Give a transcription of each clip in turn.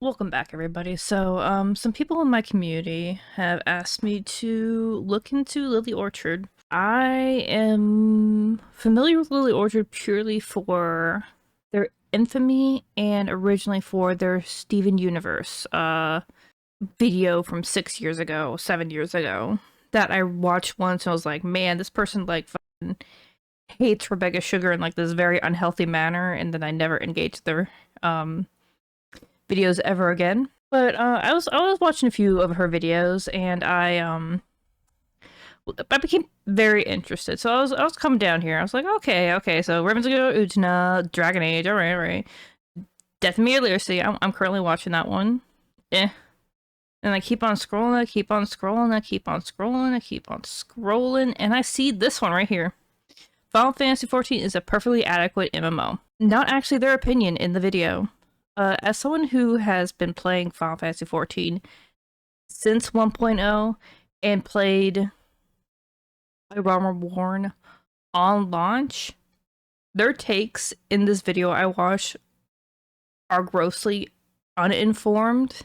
Welcome back, everybody. So, some people in my community have asked me to look into Lily Orchard. I am familiar with Lily Orchard purely for their infamy and originally for their Steven Universe video from 6 years ago, 7 years ago, that I watched once and was like, man, this person like fucking hates Rebecca Sugar in like this very unhealthy manner, and then I never engaged their videos ever again. But I was watching a few of her videos, and I became very interested. So I was coming down here. I was like, okay. So Ravensburger, Utna, Dragon Age, all right. Death Meter Literacy. I'm currently watching that one. Eh. And I keep on scrolling. I keep on scrolling. I keep on scrolling. I keep on scrolling, and I see this one right here. Final Fantasy XIV is a perfectly adequate MMO. Not actually their opinion in the video. As someone who has been playing Final Fantasy XIV since 1.0 and played Realm Reborn on launch, their takes in this video I watched are grossly uninformed,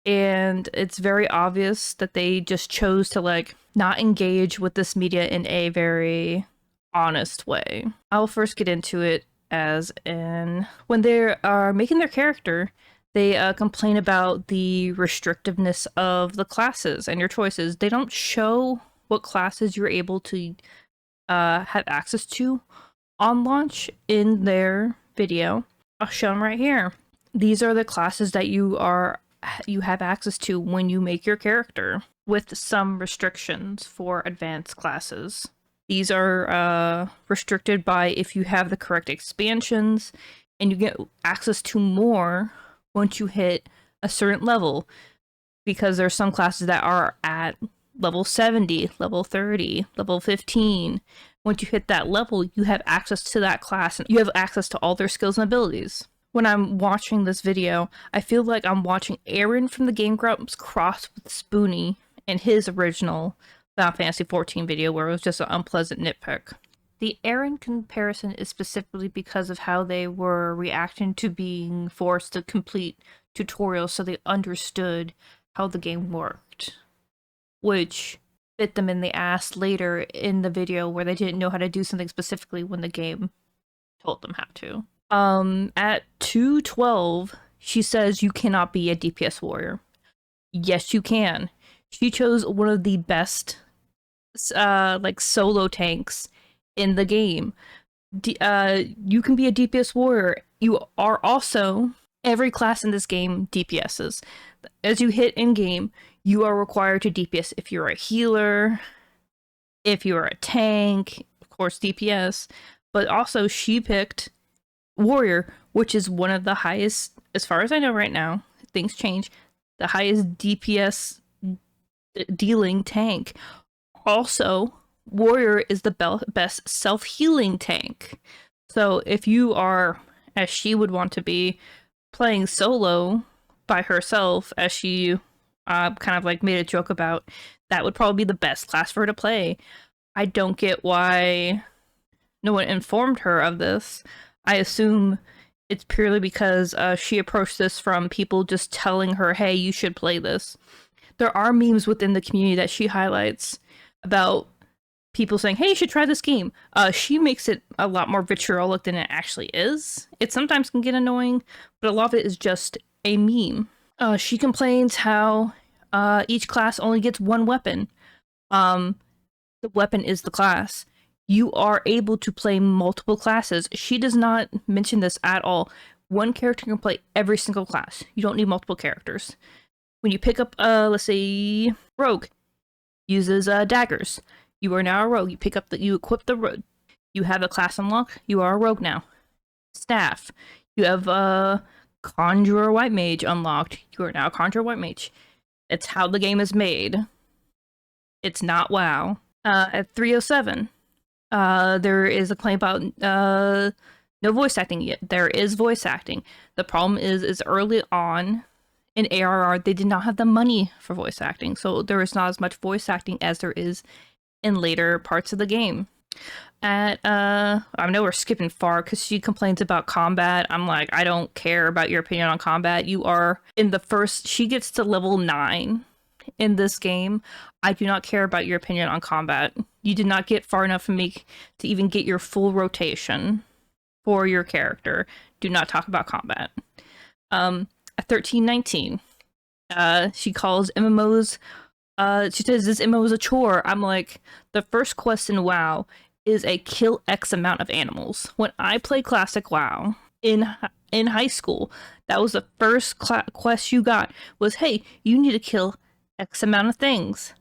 and it's very obvious that they just chose to like not engage with this media in a very honest way. I'll first get into it as in when they are making their character, they complain about the restrictiveness of the classes and your choices. They don't show what classes you're able to have access to on launch in their video. I'll show them right here. These are the classes that you have access to when you make your character, with some restrictions for advanced classes. These are restricted by if you have the correct expansions, and you get access to more once you hit a certain level, because there's some classes that are at level 70, level 30, level 15. Once you hit that level, you have access to that class and you have access to all their skills and abilities. When I'm watching this video, I feel like I'm watching Aaron from the Game Grumps cross with Spoonie in his original Final Fantasy XIV video, where it was just an unpleasant nitpick. The Aaron comparison is specifically because of how they were reacting to being forced to complete tutorials so they understood how the game worked, which bit them in the ass later in the video where they didn't know how to do something specifically when the game told them how to. At 2:12, she says you cannot be a DPS warrior. Yes, you can. She chose one of the best like solo tanks in the game. You can be a DPS warrior. You are also, every class in this game DPSs. As you hit in game, you are required to DPS if you're a healer, if you're a tank, of course DPS, but also she picked warrior, which is one of the highest, as far as I know right now, things change, the highest DPS dealing tank. Also, warrior is the best self-healing tank. So if you are, as she would want to be, playing solo by herself, as she kind of like made a joke about, that would probably be the best class for her to play. I don't get why no one informed her of this. I assume it's purely because she approached this from people just telling her, hey, you should play this. There are memes within the community that she highlights about people saying, hey, you should try this game. She makes it a lot more vitriolic than it actually is. It sometimes can get annoying, but a lot of it is just a meme. She complains how each class only gets one weapon. The weapon is the class. You are able to play multiple classes. She does not mention this at all. One character can play every single class. You don't need multiple characters. When you pick up, let's say, Rogue uses daggers. You are now a rogue. You equip the rogue. You have a class unlock. You are a rogue now. Staff. You have Conjurer White Mage unlocked. You are now a Conjurer White Mage. It's how the game is made. It's not WoW. At 307, there is a claim about no voice acting yet. There is voice acting. The problem is early on in ARR, they did not have the money for voice acting, so there is not as much voice acting as there is in later parts of the game. At I know we're skipping far because she complains about combat. I'm like, I don't care about your opinion on combat. You are in the first, she gets to level 9 in this game. I do not care about your opinion on combat. You did not get far enough for me to even get your full rotation for your character. Do not talk about combat. At 1319, she calls MMOs, she says this MMO is a chore. I'm like, the first quest in WoW is a kill X amount of animals. When I played Classic WoW in high school, that was the first quest you got was, hey, you need to kill X amount of things.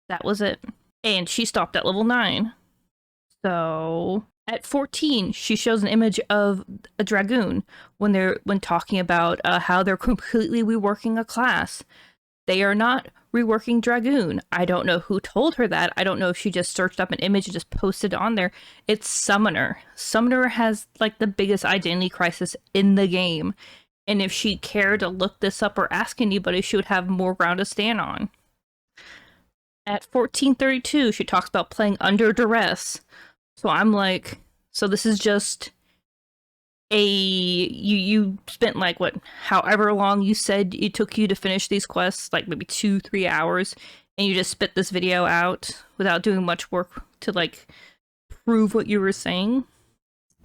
That was it. And she stopped at level 9. So at 14, she shows an image of a dragoon when talking about how they're completely reworking a class. They are not reworking Dragoon. I don't know who told her that. I don't know if she just searched up an image and just posted it on there. It's Summoner. Summoner has like the biggest identity crisis in the game. And if she cared to look this up or ask anybody, she would have more ground to stand on. At 1432, she talks about playing under duress. So I'm like, so this is just you spent like what, however long you said it took you to finish these quests, like maybe 2-3 hours, and you just spit this video out without doing much work to like prove what you were saying.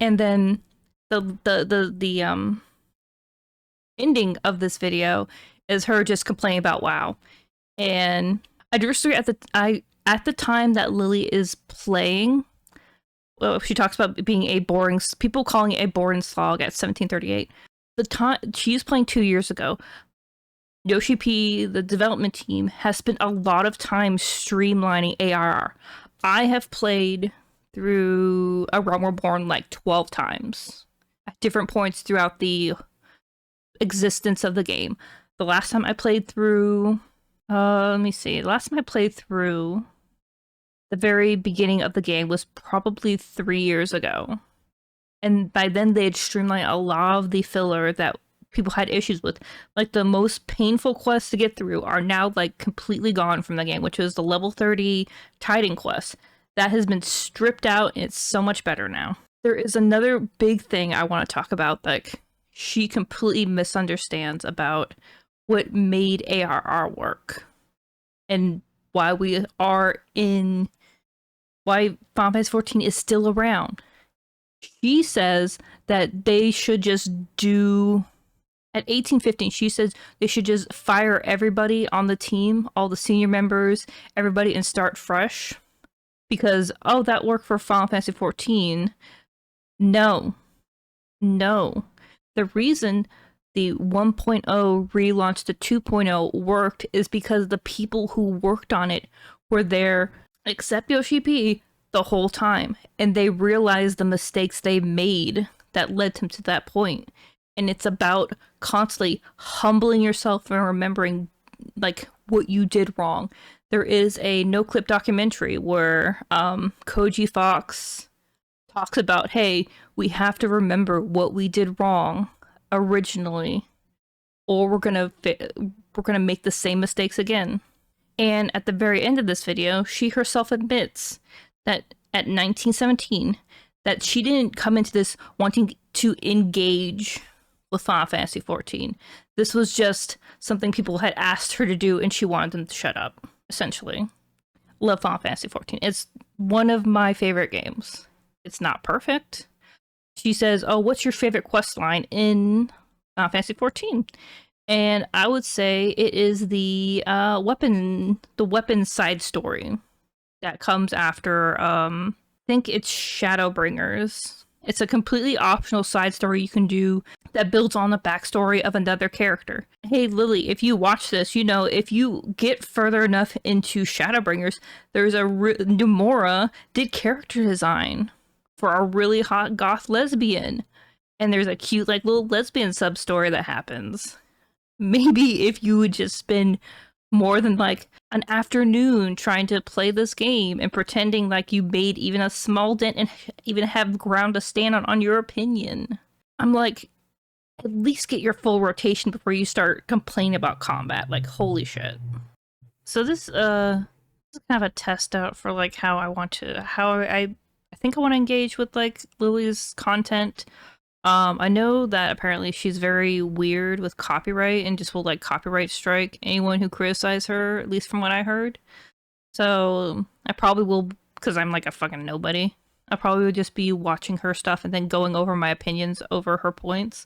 And then the ending of this video is her just complaining about WoW. And I just at the time that Lily is playing, well, she talks about being a boring, people calling it a boring slog at 1738. The time she's playing 2 years ago, Yoshi P, the development team, has spent a lot of time streamlining ARR. I have played through A Realm Reborn like 12 times at different points throughout the existence of the game. The last time I played through, let me see, the last time I played through the very beginning of the game was probably 3 years ago. And by then they had streamlined a lot of the filler that people had issues with. Like the most painful quests to get through are now like completely gone from the game, which was the level 30 Titan quest. That has been stripped out and it's so much better now. There is another big thing I want to talk about that she completely misunderstands about what made ARR work and why we are in, why Final Fantasy XIV is still around. She says that they should just do, at 1815, she says they should just fire everybody on the team, all the senior members, everybody, and start fresh. Because, oh, that worked for Final Fantasy XIV. No. No. The reason the 1.0 relaunch to 2.0 worked is because the people who worked on it were there, except Yoshi P, the whole time. And they realized the mistakes they made that led them to that point. And it's about constantly humbling yourself and remembering like what you did wrong. There is a no-clip documentary where Koji Fox talks about, hey, we have to remember what we did wrong originally, or we're gonna make the same mistakes again. And at the very end of this video, she herself admits that at 1917, that she didn't come into this wanting to engage with Final Fantasy XIV. This was just something people had asked her to do, and she wanted them to shut up, essentially. Love Final Fantasy XIV. It's one of my favorite games. It's not perfect. She says, oh, what's your favorite quest line in Final Fantasy XIV? And I would say it is the weapon side story that comes after, I think it's Shadowbringers. It's a completely optional side story you can do that builds on the backstory of another character. Hey, Lily, if you watch this, you know, if you get further enough into Shadowbringers, there's Nomura did character design for a really hot goth lesbian. And there's a cute, like, little lesbian sub-story that happens. Maybe if you would just spend more than, like, an afternoon trying to play this game and pretending like you made even a small dent and even have ground to stand on your opinion. I'm like, at least get your full rotation before you start complaining about combat. Like, holy shit. So this is kind of a test out for, like, how I think I want to engage with like Lily's content. I know that apparently she's very weird with copyright and just will like copyright strike anyone who criticizes her, at least from what I heard. So I probably will, because I'm like a fucking nobody. I probably would just be watching her stuff and then going over my opinions over her points.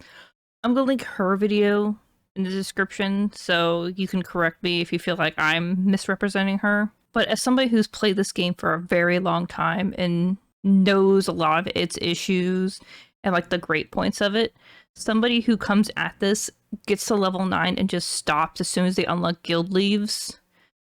I'm gonna link her video in the description so you can correct me if you feel like I'm misrepresenting her. But as somebody who's played this game for a very long time and knows a lot of its issues and like the great points of it, somebody who comes at this gets to level 9 and just stops as soon as they unlock guild leaves,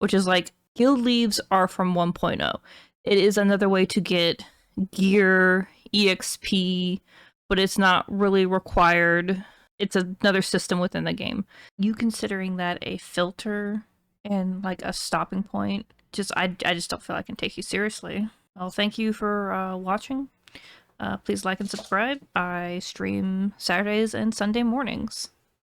which is like, guild leaves are from 1.0. It is another way to get gear, EXP, but it's not really required. It's another system within the game. You considering that a filter and like a stopping point, I just don't feel I can take you seriously. Well, thank you for watching. Please like and subscribe. I stream Saturdays and Sunday mornings.